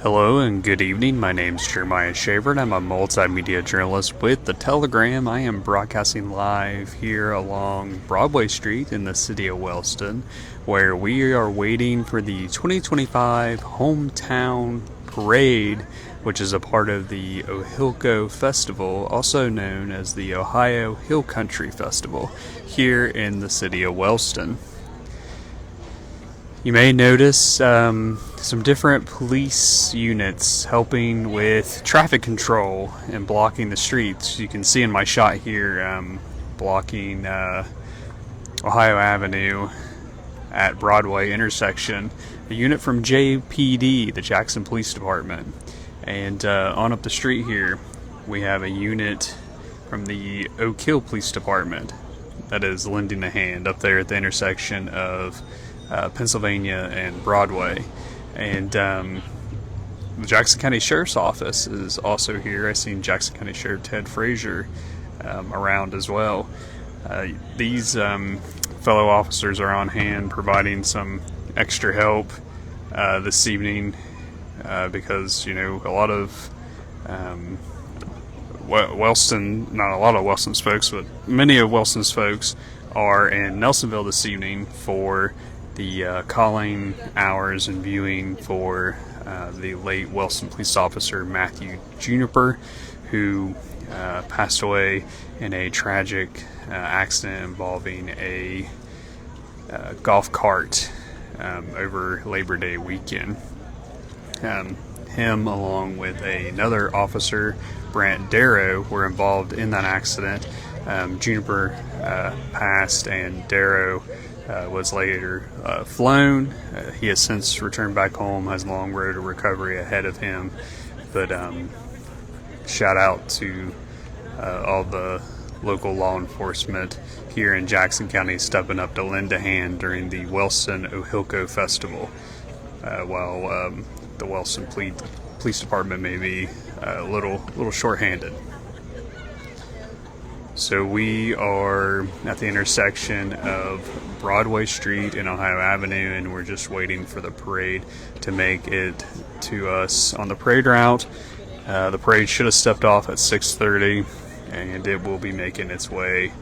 Hello and good evening. My name's Jeremiah Shaver and I'm a multimedia journalist with The Telegram. I am broadcasting live here along Broadway Street in the city of Wellston, where we are waiting for the 2025 Hometown Parade, which is a part of the OHillCo Festival, also known as the Ohio Hill Country Festival, here in the city of Wellston. You may notice some different police units helping with traffic control and blocking the streets. You can see in my shot here, blocking Ohio Avenue at Broadway intersection, a unit from JPD, the Jackson Police Department. And on up the street here, we have a unit from the OHill Police Department that is lending a hand up there at the intersection of Pennsylvania and Broadway. And the Jackson County Sheriff's Office is also here. I've seen Jackson County Sheriff Ted Frazier around as well. These fellow officers are on hand providing some extra help this evening because, you know, a lot of Wellston, not a lot of Wellston's folks, but many of Wellston's folks are in Nelsonville this evening for the calling hours and viewing for the late Wellston police officer Matthew Juniper, who passed away in a tragic accident involving a golf cart over Labor Day weekend. Him, along with another officer, Brant Darrow, were involved in that accident. Juniper passed, and Darrow was later flown. He has since returned back home, has a long road to recovery ahead of him. But shout out to all the local law enforcement here in Jackson County stepping up to lend a hand during the Wellston OHillCo Festival, while the Wellston Police Department may be a little short-handed. So we are at the intersection of Broadway Street and Ohio Avenue, and we're just waiting for the parade to make it to us on the parade route. The parade should have stepped off at 6:30, and it will be making its way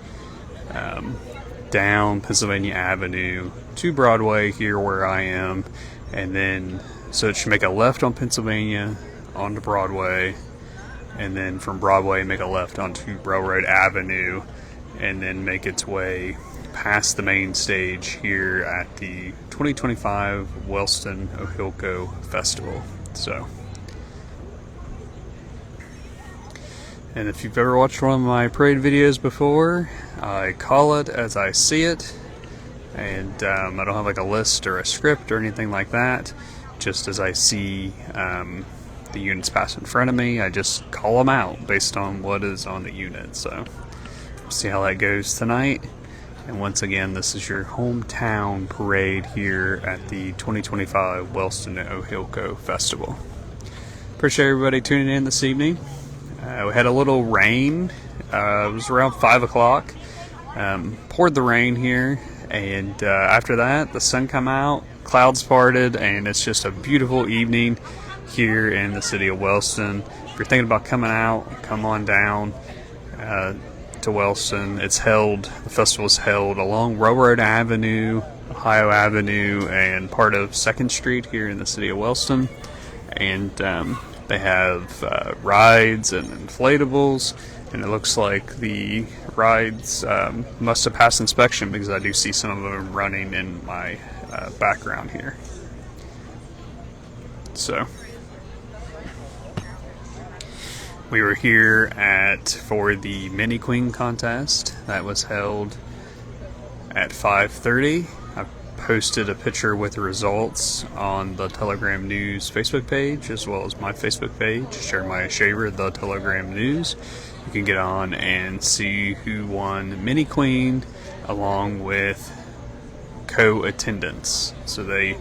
down Pennsylvania Avenue to Broadway here where I am, and then so it should make a left on Pennsylvania onto Broadway, and then from Broadway make a left onto Railroad Avenue, and then make its way past the main stage here at the 2025 Wellston OHillCo Festival. So, and if you've ever watched one of my parade videos before, I call it as I see it, and I don't have like a list or a script or anything like that. Just as I see the units pass in front of me, I just call them out based on what is on the unit. So we'll see how that goes tonight. And once again, this is your hometown parade here at the 2025 Wellston OHillCo Festival. Appreciate everybody tuning in this evening. We had a little rain. It was around 5 o'clock. Poured the rain here, and after that the sun come out, clouds parted, and it's just a beautiful evening here in the city of Wellston. If you're thinking about coming out, come on down to Wellston. The festival is held along Railroad Avenue, Ohio Avenue, and part of 2nd Street here in the city of Wellston. And they have rides and inflatables, and it looks like the rides must have passed inspection, because I do see some of them running in my background here. So we were here for the Mini Queen contest that was held at 5:30. I posted a picture with the results on the Telegram News Facebook page, as well as my Facebook page, Jeremiah Shaver, The Telegram News. You can get on and see who won Mini Queen, along with co-attendants. So if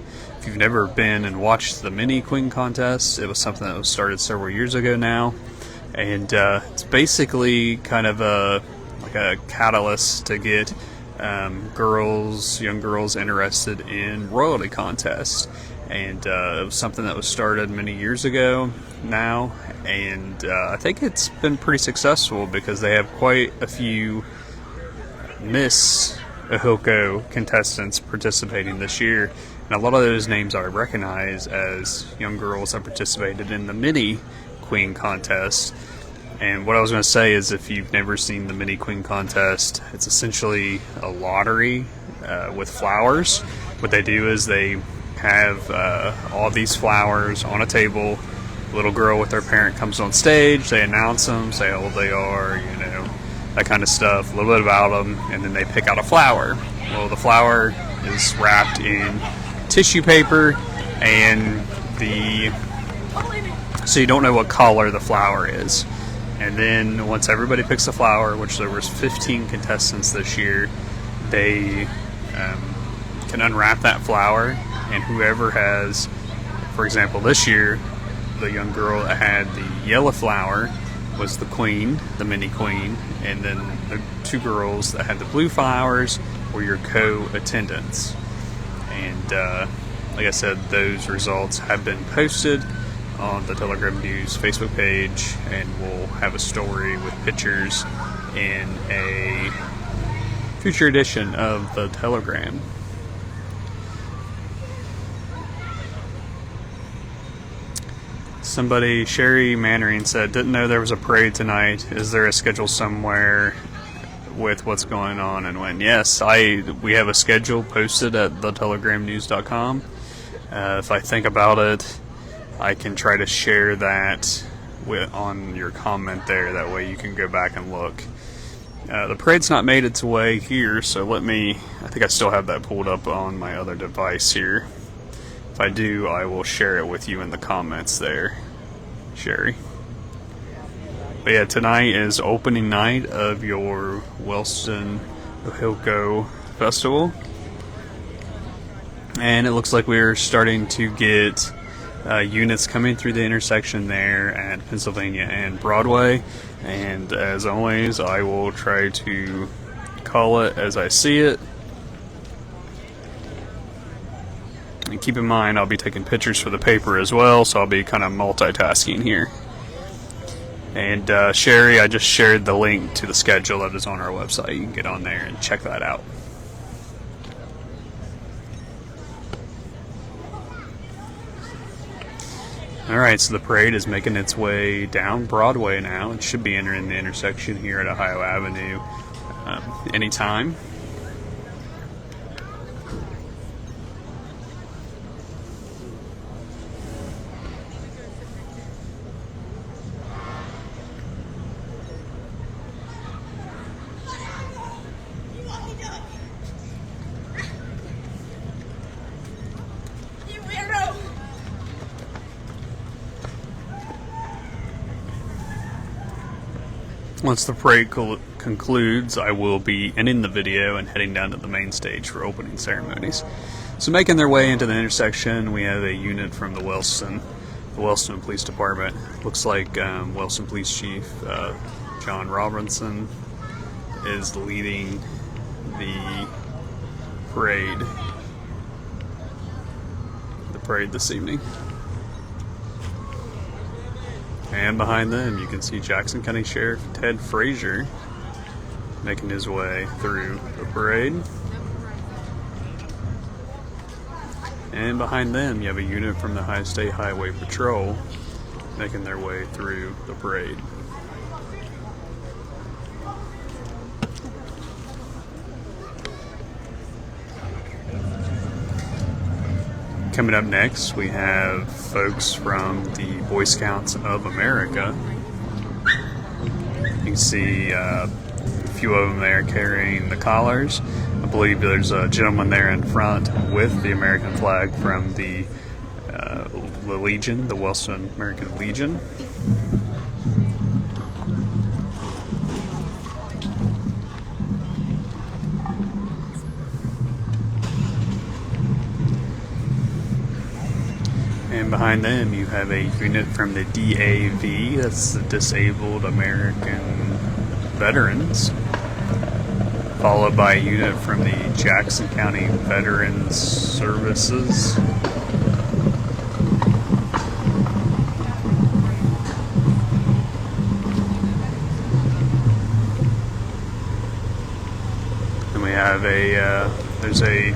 you've never been and watched the Mini Queen contest, it was something that was started several years ago now. And it's basically kind of a catalyst to get young girls interested in royalty contests. and it was something that was started many years ago now, and I think it's been pretty successful because they have quite a few Miss OHillCo contestants participating this year, and a lot of those names I recognize as young girls that participated in the mini queen contest. And what I was going to say is, if you've never seen the mini queen contest, it's essentially a lottery with flowers. What they do is they have all these flowers on a table. A little girl with their parent comes on stage, they announce them, say how old they are, you know, that kind of stuff, a little bit about them, and then they pick out a flower. Well, the flower is wrapped in tissue paper, and so you don't know what color the flower is. And then once everybody picks a flower, which there was 15 contestants this year, they can unwrap that flower, and whoever has, for example, this year, the young girl that had the yellow flower was the queen, the mini queen, and then the two girls that had the blue flowers were your co-attendants. And like I said, those results have been posted on the Telegram News Facebook page, and we'll have a story with pictures in a future edition of the Telegram. Somebody, Sherry Mannering, said, didn't know there was a parade tonight. Is there a schedule somewhere with what's going on and when? Yes, we have a schedule posted at thetelegramnews.com. If I think about it, I can try to share that on your comment there. That way you can go back and look. The parade's not made its way here, so I think I still have that pulled up on my other device here. If I do, I will share it with you in the comments there, Sherry. But yeah, tonight is opening night of your Wellston OHillCo Festival. And it looks like we're starting to get units coming through the intersection there at Pennsylvania and Broadway, and as always, I will try to call it as I see it. And keep in mind, I'll be taking pictures for the paper as well, so I'll be kind of multitasking here. And Sherry, I just shared the link to the schedule that is on our website. You can get on there and check that out. Alright, so the parade is making its way down Broadway now. It should be entering the intersection here at Ohio Avenue anytime. Once the parade concludes, I will be ending the video and heading down to the main stage for opening ceremonies. So making their way into the intersection, we have a unit from the Wellston Police Department. Looks like Wellston Police Chief John Robinson is leading the parade this evening. And behind them, you can see Jackson County Sheriff Ted Frazier making his way through the parade. And behind them, you have a unit from the Ohio State Highway Patrol making their way through the parade. Coming up next, we have folks from the Boy Scouts of America. You can see a few of them there carrying the collars. I believe there's a gentleman there in front with the American flag from the Legion, the Wellston American Legion. And behind them, you have a unit from the DAV, that's the Disabled American Veterans, followed by a unit from the Jackson County Veterans Services. have there's a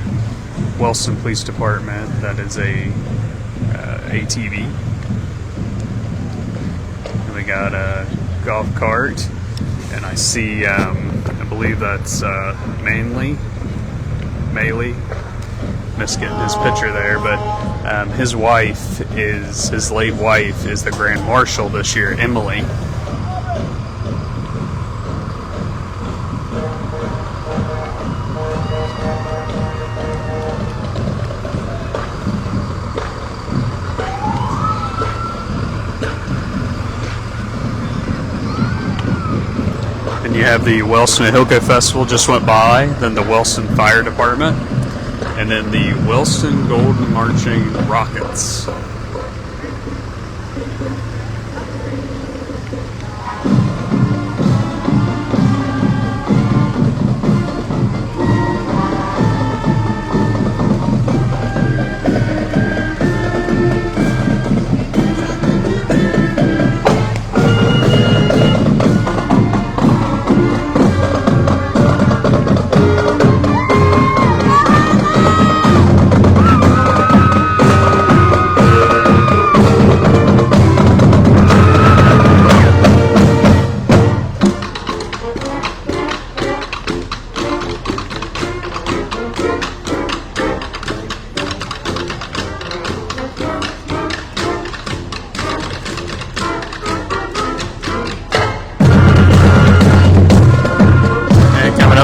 Wellston Police Department that is a ATV. And we got a golf cart, and I see, I believe that's Maley. Missed getting his picture there, but his late wife is the Grand Marshal this year, Emily. And you have the Wellston OHillCo Festival just went by, then the Wellston Fire Department, and then the Wellston Golden Marching Rockets.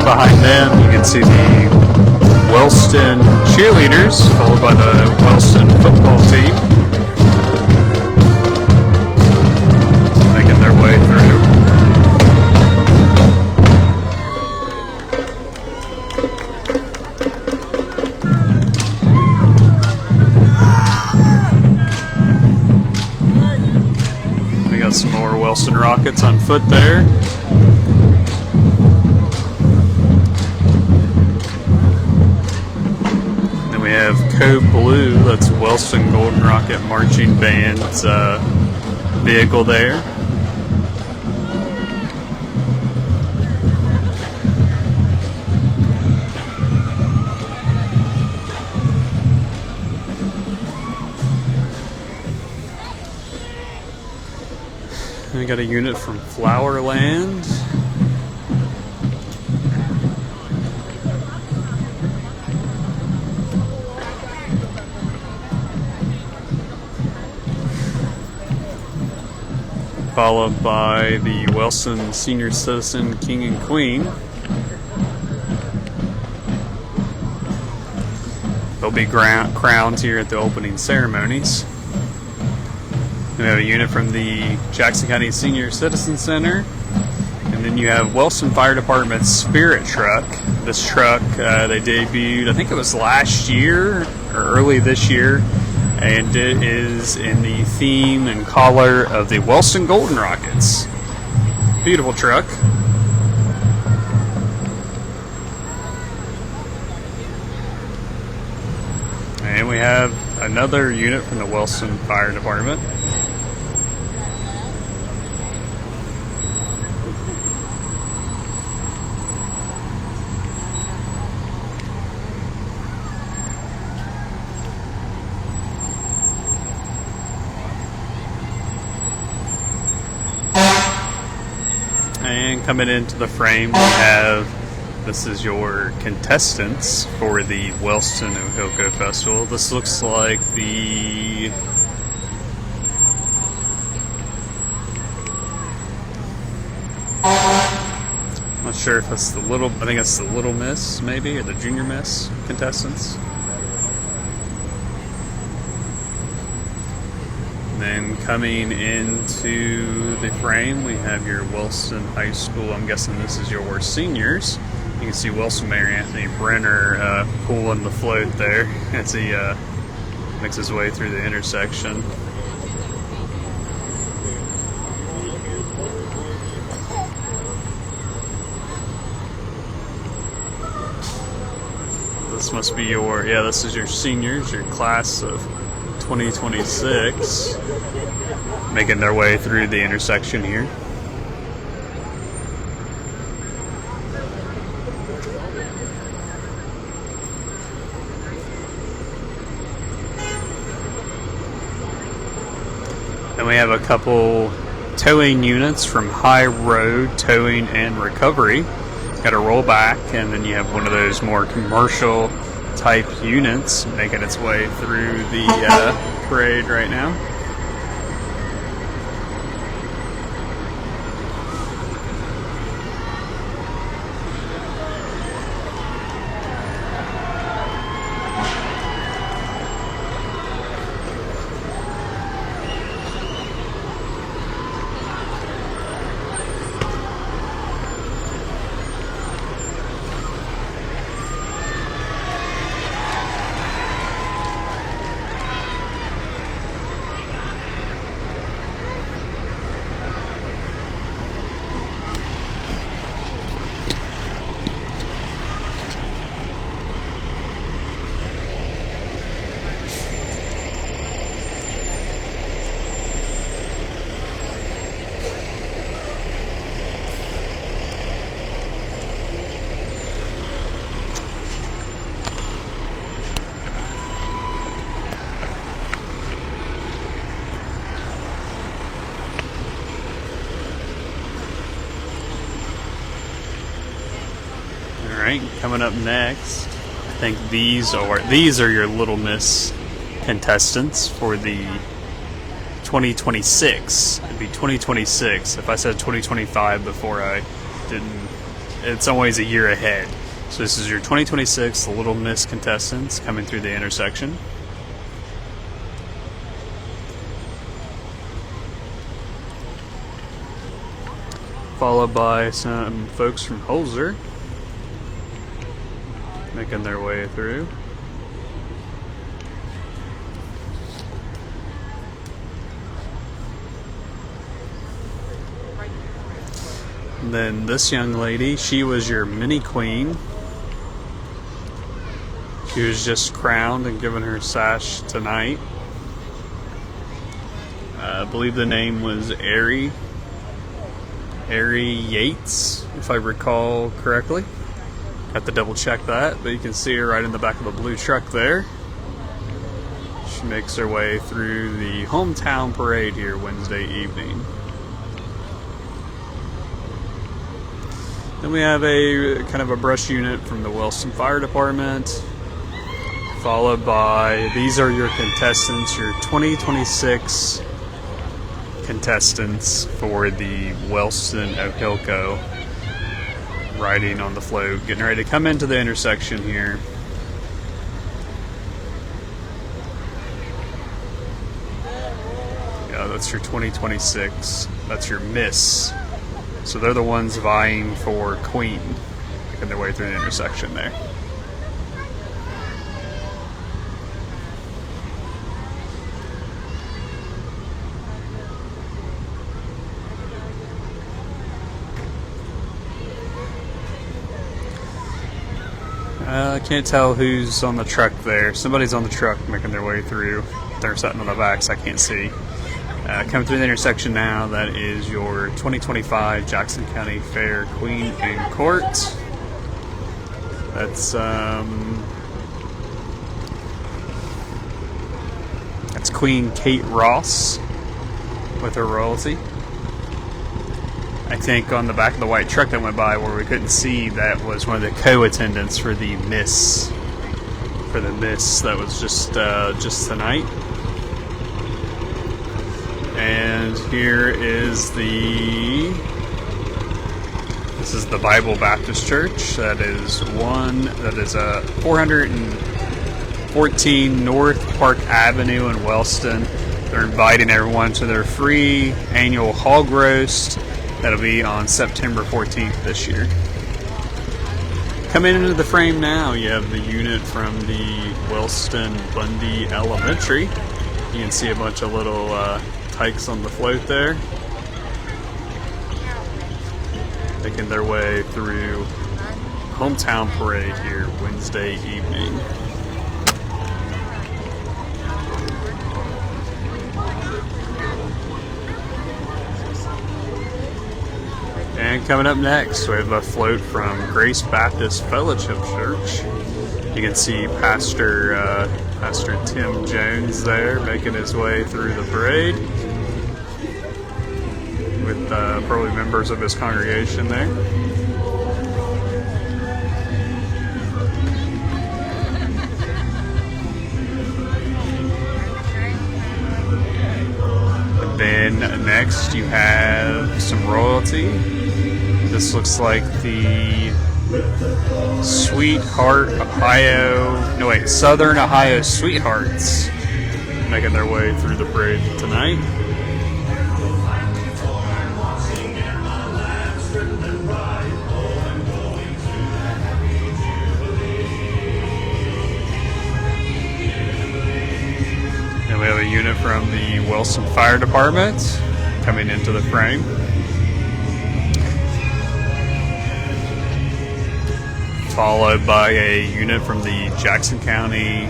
Behind them, you can see the Wellston cheerleaders, followed by the Wellston football team, making their way through. We got some more Wellston Rockets on foot there. We have Code Blue, that's Wellston Golden Rocket Marching Band's vehicle there. And we got a unit from Flowerland. Followed by the Wellston Senior Citizen King and Queen. They'll be crowned here at the opening ceremonies. We have a unit from the Jackson County Senior Citizen Center. And then you have Wellston Fire Department's Spirit Truck. This truck, they debuted, I think it was last year or early this year. And it is in the theme and color of the Wellston Golden Rockets. Beautiful truck. And we have another unit from the Wellston Fire Department. And coming into the frame, we have, this is your contestants for the Wellston OHillCo Festival. This looks like the, I'm not sure if it's the little, I think it's the Little Miss maybe, or the Junior Miss contestants. Then coming into the frame, we have your Wellston High School. I'm guessing this is your seniors. You can see Wellston Mayor Anthony Brenner pulling the float there as he makes his way through the intersection. This must be your, yeah, this is your seniors, your class of 2026, making their way through the intersection here. Then we have a couple towing units from High Road Towing and Recovery. Got a roll back, and then you have one of those more commercial type units making its way through the parade right now. Alright, coming up next, I think these are your Little Miss contestants for the 2026. It'd be 2026. If I said 2025 before, I didn't. It's always a year ahead. So this is your 2026 the Little Miss contestants coming through the intersection. Followed by some folks from Holzer making their way through. And then this young lady, she was your mini queen. She was just crowned and given her sash tonight. I believe the name was Ari Yates, if I recall correctly. Have to double check that, but you can see her right in the back of a blue truck there. She makes her way through the hometown parade here Wednesday evening. Then we have a kind of a brush unit from the Wellston Fire Department, followed by, these are your contestants, your 2026 contestants for the Wellston OHillCo, riding on the float, getting ready to come into the intersection here. Yeah, that's your 2026. That's your Miss. So they're the ones vying for Queen, making their way through the intersection there. I can't tell who's on the truck there. Somebody's on the truck making their way through. They're sitting on the back, so I can't see. Coming through the intersection now, that is your 2025 Jackson County Fair Queen and Court. That's Queen Kate Ross with her royalty. I think on the back of the white truck that went by where we couldn't see, that was one of the co-attendants for the Miss. For the Miss that was just tonight. And here is this is the Bible Baptist Church. That is a 414 North Park Avenue in Wellston. They're inviting everyone to their free annual hog roast. That'll be on September 14th this year. Coming into the frame now, you have the unit from the Wellston Bundy Elementary. You can see a bunch of little tykes on the float there, making their way through hometown parade here Wednesday evening. And coming up next, we have a float from Grace Baptist Fellowship Church. You can see Pastor Tim Jones there making his way through the parade. with probably members of his congregation there. Then next you have some royalty. This looks like the Southern Ohio Sweethearts making their way through the parade tonight. And we have a unit from the Wilson Fire Department coming into the frame. Followed by a unit from the Jackson County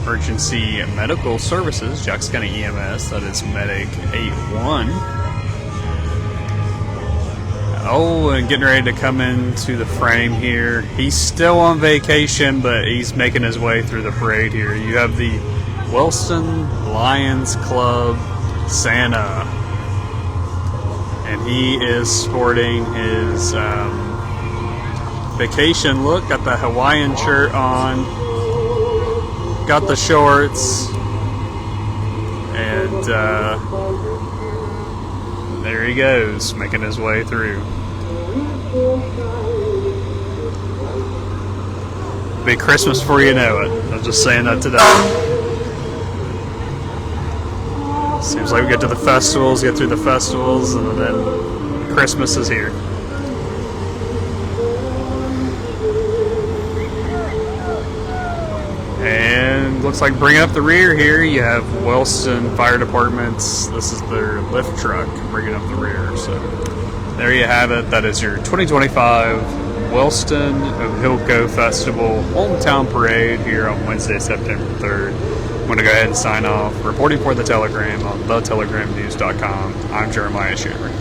Emergency Medical Services, Jackson County EMS, that is Medic 81. Oh, and getting ready to come into the frame here. He's still on vacation, but he's making his way through the parade here. You have the Wilson Lions Club Santa, and he is sporting his vacation look. Got the Hawaiian shirt on, got the shorts, and there he goes, making his way through. Be Christmas before you know it. I'm just saying that today. Seems like we get to the festivals, get through the festivals, and then Christmas is here. And looks like bringing up the rear here, you have Wilson Fire Department's, this is their lift truck bringing up the rear. So there you have it. That is your 2025 Wilson OHillCo Festival Hometown Parade here on Wednesday, September 3rd. I'm going to go ahead and sign off. Reporting for The Telegram on thetelegramnews.com, I'm Jeremiah Schaefer.